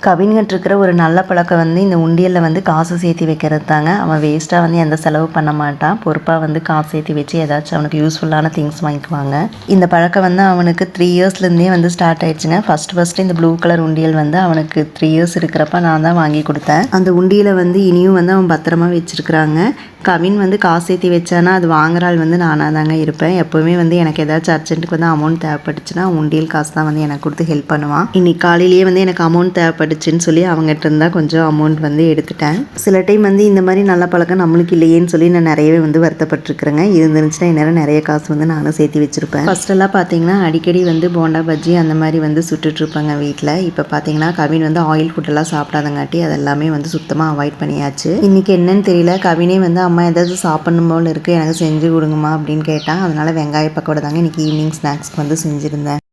கவின்கிட்ட இருக்கிற ஒரு நல்ல பழக்கம் வந்து இந்த உண்டியலில் வந்து காசு சேர்த்து வைக்கிறது தாங்க. அவன் வேஸ்ட்டாக வந்து எந்த செலவு பண்ண மாட்டான். பொறுப்பாக வந்து காசு சேர்த்து வச்சு ஏதாச்சும் அவனுக்கு யூஸ்ஃபுல்லான திங்ஸ் வாங்கிக்குவாங்க. இந்த பழக்கம் வந்து அவனுக்கு 3 இயர்ஸ்லேருந்தே வந்து ஸ்டார்ட் ஆயிடுச்சுங்க. ஃபஸ்ட்டு இந்த ப்ளூ கலர் உண்டியல் வந்து அவனுக்கு 3 இயர்ஸ் இருக்கிறப்ப நான் தான் வாங்கி கொடுத்தேன். அந்த உண்டியலை வந்து இனியும் வந்து அவன் பத்திரமா வச்சுருக்குறாங்க. கவின் வந்து காசு சேர்த்து வச்சானா அது வாங்குறாள் வந்து நானாக தாங்க இருப்பேன். எப்போவுமே வந்து எனக்கு ஏதாச்சும் அர்ஜென்ட்டுக்கு வந்து அமௌண்ட் தேவைப்பட்டுச்சுன்னா உண்டியல் காசு தான் வந்து எனக்கு கொடுத்து ஹெல்ப் பண்ணுவான். இன்னைக்கு காலையிலேயே வந்து எனக்கு அமௌண்ட் தேவைப்பட்டுச்சுன்னு சொல்லி அவங்ககிட்ட இருந்தால் கொஞ்சம் அமௌண்ட் வந்து எடுத்துட்டேன். சில டைம் வந்து இந்த மாதிரி நல்ல பழக்கம் நம்மளுக்கு இல்லையேன்னு சொல்லி நான் நிறையவே வந்து வருத்தப்பட்டுருக்குறேங்க. இருந்துச்சுன்னா இந்நேரம் நிறைய காசு வந்து நானும் சேர்த்து வச்சுருப்பேன். ஃபஸ்ட்டெல்லாம் பார்த்தீங்கன்னா அடிக்கடி வந்து போண்டா பஜ்ஜி அந்த மாதிரி வந்து சுட்டுட்ருப்பாங்க வீட்டில். இப்போ பார்த்தீங்கன்னா கவின் வந்து ஆயில் ஃபுட்டெல்லாம் சாப்பிடாதங்காட்டி அதெல்லாமே வந்து சுத்தமாக அவாய்ட் பண்ணியாச்சு. இன்றைக்கி என்னன்னு தெரியல, கவினே வந்து அம்மா ஏதாவது சாப்பிடணும் போல் இருக்குது, எனக்கு செஞ்சு கொடுங்கம்மா அப்படின்னு கேட்டான். அதனால் வெங்காய பக்கோடா தாங்க இன்றைக்கி ஈவினிங் ஸ்நாக்ஸ்க்கு வந்து செஞ்சுருந்தேன்.